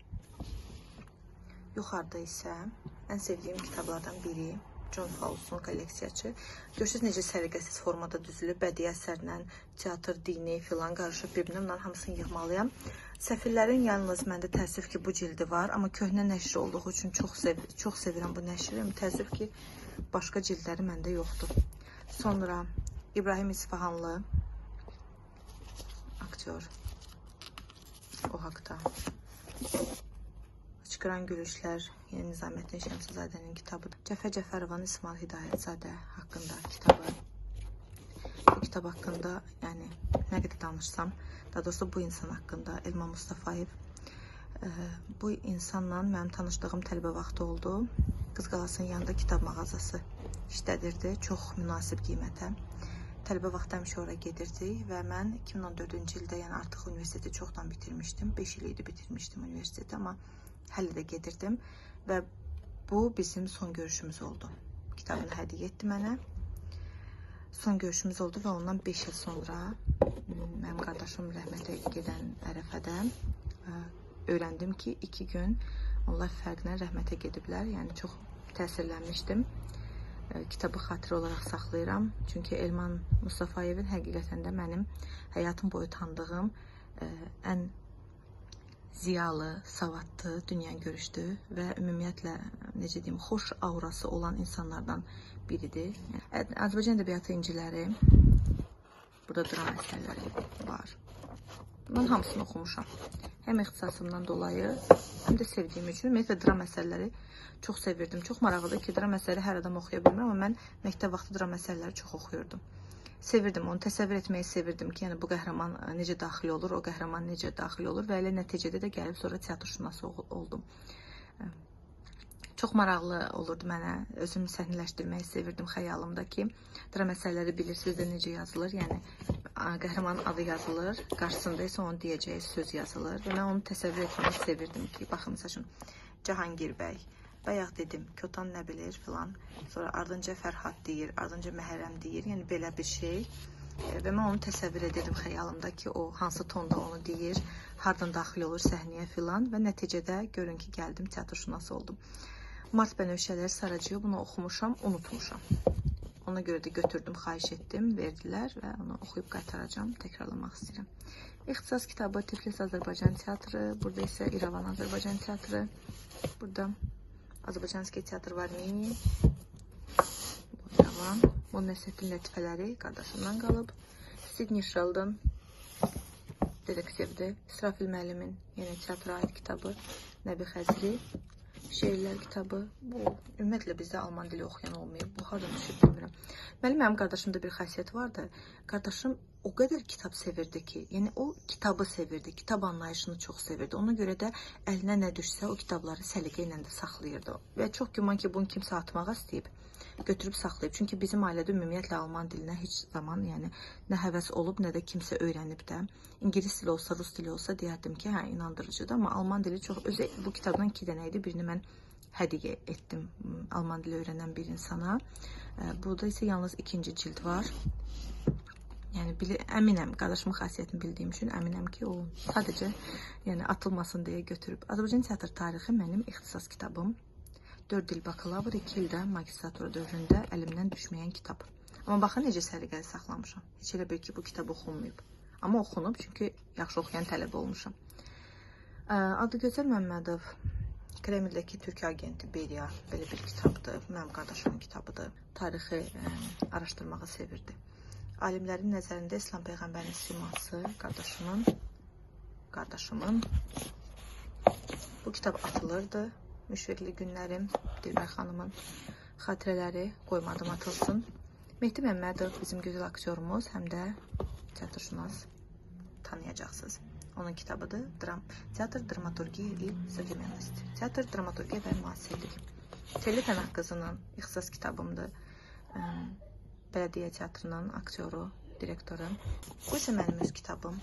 Yuxarıda isə ən sevdiyim kitablardan biri John Fowle'un kolleksiyaçı. Görürsünüz necə səliqəsiz formada düzülüb, bədii əsərlə, teatr, dini filan qarışıb bir-birinə. Bunların hamısını yığmalıyam. Səfirlərin yalnız məndə təəssüf ki bu cildi var, amma köhnə nəşri olduğu üçün çox sevirəm bu nəşri. Təəssüf ki başqa cildləri məndə yoxdur. Sonra İbrahim İsfahanlı aktyor. O haqda. Çıqıran Gülüşlər, yəni Nizaməddin Şəmsizadənin kitabıdır. Cəfər Cəfərovanın İsmail Hidayətzadə haqqında kitabı. Bu kitab haqqında, yəni nə qədər danışsam, daha doğrusu bu insan haqqında, Elman Mustafayev. Bu insanla mənim tanışdığım tələbə vaxtı oldu. Qız Qalasının yanında kitab mağazası işlədirdi, çox münasib qiymətə. Tələbə vaxtı həmişə oraya gedirdik və mən 2014-cü ildə, yəni artıq universiteti çoxdan bitirmişdim. 5 il idi bitirmişdim universiteti, amma hələ də gedirdim və bu bizim son görüşümüz oldu. Kitabını hədiyyə etdi mənə. Son görüşümüz oldu və ondan 5 il sonra mənim qardaşım rəhmətə gedən ərəfədə öyrəndim ki, 2 gün onlar fərqlə rəhmətə gediblər. Yəni çox təsirlənmişdim. Kitabı xatirə olaraq saxlayıram. Çünki Elman Mustafayevin həqiqətən də mənim həyatım boyu tanıdığım ən ziyalı, savadlı, dünya görüşdü və ümumiyyətlə, necə deyim, xoş aurası olan insanlardan biridir. Azərbaycan ədəbiyyatı inciləri, burada dram əsərləri var. Bunların hamısını oxumuşam. Həm ixtisasımdan dolayı, həm də sevdiyim üçün. Ümumiyyətlə, dram əsərləri çox sevirdim. Çox maraqlıdır ki, dram əsəri hər adam oxuya bilmir, amma mən məktəb vaxtı dram əsərləri çox oxuyurdum. Sevirdim, onu təsəvvür etməyi sevirdim ki, yəni bu qəhrəman necə daxil olur, o qəhrəman necə daxil olur və elə nəticədə də gəlib sonra teatrşünası oldum. Çox maraqlı olurdu mənə, özümü səhnələşdirməyi sevirdim xəyalımdakı. Dram əsərləri bilirsiniz də necə yazılır, yəni qəhrəmanın adı yazılır, qarşısında isə onun deyəcəyi söz yazılır və mən onu təsəvvür etməyi sevirdim ki, baxın, məsəl üçün, Cahangir bəy, bayaq dedim, Kotan nə bilir filan, sonra ardınca Fərhad deyir, ardınca Məhərrəm deyir, yəni belə bir şey və mən onu təsəvvür edirdim xəyalımda ki, o hansı tonda onu deyir, hardan daxil olur səhnəyə filan və nəticədə görün ki, gəldim, teatrşünası oldum. Mart Bənövşələr Saracığı, bunu oxumuşam, unutmuşam. Ona görə də götürdüm, xahiş etdim, verdilər və onu oxuyub qaytaracağım, təkrarlamaq istəyirəm. İxtisas kitabı Tiflis Azərbaycan Teatrı, burada isə İrəvan Azərbaycan Teatrı, burada Azərbaycanski Teatr var mini, bu İrəvan, bu Nəsrəddin Lətifələri qardaşımdan qalıb, Sidney Sheldon, detektivdir. İsrafil müəllimin yeni teatra aid kitabı, Nəbi Xəzri şeirlər kitabı. Bu ümumiyyətlə bizdə alman dili oxuyan olmayıb. Bu hardan düşüb bilmirəm. Mənim qardaşımda bir xasiyyət vardı. Qardaşım o qədər kitab sevirdi ki, yəni o kitabı sevirdi, kitab anlayışını çox sevirdi. Ona görə də əlinə nə düşsə o kitabları səliqə ilə də saxlayırdı. Və çox güman ki, bunu kimsə atmağa istəyib, götürüb saxlayıb. Çünki bizim ailədə ümumiyyətlə alman dilinə heç zaman, yəni nə həvəs olub, nə də kimsə öyrənib də. İngilis dili olsa, rus dili olsa deyərdim ki, hə, inandırıcıdır, amma alman dili çox özü bu kitabdan 2 dənə idi. Birini mən hədiyyə etdim alman dili öyrənən bir insana. Burada isə yalnız 2-ci cild var. Yəni əminəm, qardaşımın xasiyyətini bildiyim üçün əminəm ki, o sadəcə yəni atılmasın deyə götürüb. Azərbaycan teatr tarixi mənim ixtisas kitabım. 4 il bakalavr, 2 ildə magistratura dövründə əlimdən düşməyən kitab. Amma baxın necə səliqəli saxlamışam. Heç elə bil ki, bu kitab oxunmayıb. Amma oxunub, çünki yaxşı oxuyan tələbə olmuşam. Adıgözəl Məmmədov, Kremldəki Türk agenti Beriya, belə bir kitabdır. Mənim qardaşımın kitabıdır. Tarixi araşdırmağı sevirdi. Alimlərin nəzərində İslam Peyğəmbərinin siması qardaşımın bu kitab atılırdı. Müşfiqli günlərim, Dilbər xanımın xatirələri qoymadım atılsın. Mehdi Məmmədov bizim gözəl aktyorumuz, həm də teatrşünas tanıyacaqsınız. Onun kitabıdır. Teatr dramaturgiya i современность. Teatr dramaturgiya və müasirlik. Telli Pənah qızının ixtisas kitabımdır. Bələdiyyə teatrının aktyoru, direktoru. Bu isə mənim öz kitabım.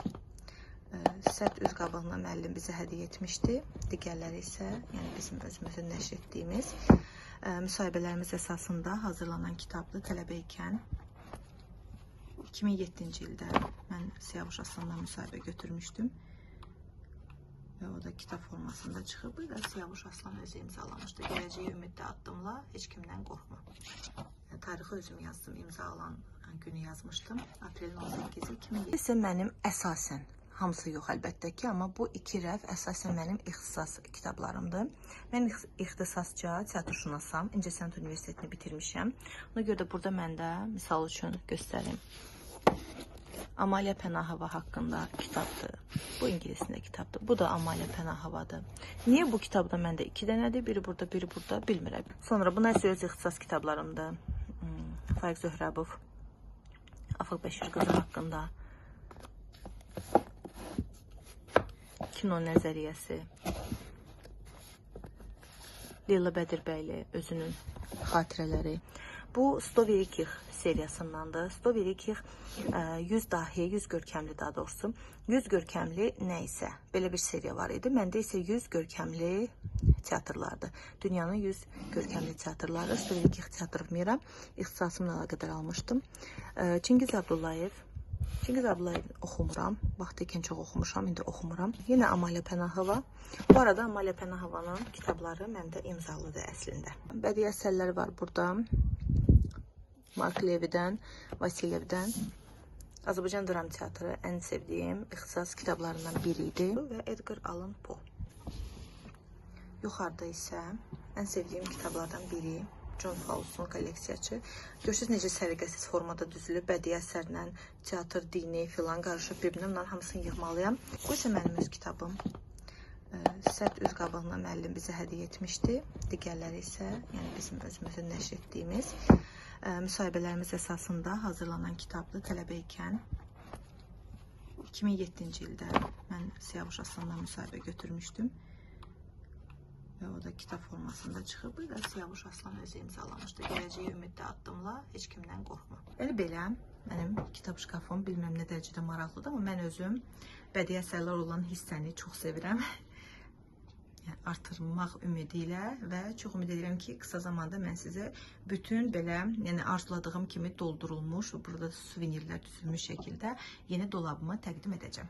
Sərt üz qabığına müəllim bizə hədiyyə etmişdi. Digərləri isə yəni bizim özümüzün nəşr etdiyimiz müsahibələrimiz əsasında hazırlanan kitabdır. Tələbə ikən 2007-ci ildə mən Siyavuş Aslandan müsahibə götürmüşdüm. Və o da kitab formasında çıxıb və Siyavuş Aslan özü imzalamışdı. Gələcəyə ümiddə addımla, heç kimdən qorxma. Tarixi özüm yazdım, imzalan günü yazmışdım. Aprelin 18-i 2007. İsə mənim əsasən, hamısı yox əlbəttə ki, amma bu 2 rəf əsasən mənim ixtisas kitablarımdır. Mən ixtisasca teatrşünasam, İncəsənət Universitetini bitirmişəm. Ona görə də burada məndə misal üçün göstərim. Amaliya Pənahova haqqında kitabdır. Bu ingilisində kitabdır. Bu da Amaliya Pənahavadır. Niyə bu kitabda məndə 2 dənədir? Biri burada, biri burada, bilmirəm. Sonra bu nəsə öz ixtisas kitablarımdır. Faiq Zöhrəbov, Afıq Bəşir qızı haqqında. Kino nəzəriyyəsi. Leyla Bədirbəyli özünün xatirələri. Bu 100 Velikih seriyasındandır. 100 Velikih 100 dahi, 100 görkəmli daha doğrusu. 100 görkəmli nə isə. Belə bir seriya var idi. Məndə isə 100 görkəmli teatrlardır. Dünyanın 100 görkəmli teatrları. 100 Velikih teatr mira ixtisasımla əlaqədar almışdım. Çingiz Abdullayev oxumuram. Vaxtı ikən çox oxumuşam, indi oxumuram. Yenə Amaliya Pənahova. Bu arada Amaliya Pənahovanın kitabları məndə imzalıdır əslində. Bədii əsərləri var burada. Mark Levidən, Vasilyevdən. Azərbaycan Dram Teatrı ən sevdiyim ixtisas kitablarından biri idi. Və Edgar Allan Poe. Yuxarıda isə ən sevdiyim kitablardan biri John Fowles'un kolleksiyaçı. Görürsünüz necə səliqəsiz formada düzülüb, bədii əsərlə, teatr, dini filan qarışıb bir-birinə. Bunların hamısını yığmalıyam. Bu isə mənim öz kitabım. Sərt üz qabığına müəllim bizə hədiyyə etmişdi. Digərləri isə yəni bizim özümüzün nəşr etdiyimiz müsahibələrimiz əsasında hazırlanan kitabdır. Tələbə ikən 2007-ci ildə mən Siyavuş Aslandan müsahibə götürmüşdüm. Və o da kitab formasında çıxıb və Siyavuş Aslan özü imzalamışdı. Gələcəyə ümiddə addımla, heç kimdən qorxma. Belə mənim kitab şkafım bilməm nə dərəcədə maraqlıdır, amma mən özüm bədii əsərlər olan hissəni çox sevirəm. Artırmaq ümidi ilə və çox ümid edirəm ki, qısa zamanda mən sizə bütün belə yəni arzuladığım kimi doldurulmuş və burada suvenirlər düzülmüş şəkildə yeni dolabımı təqdim edəcəm.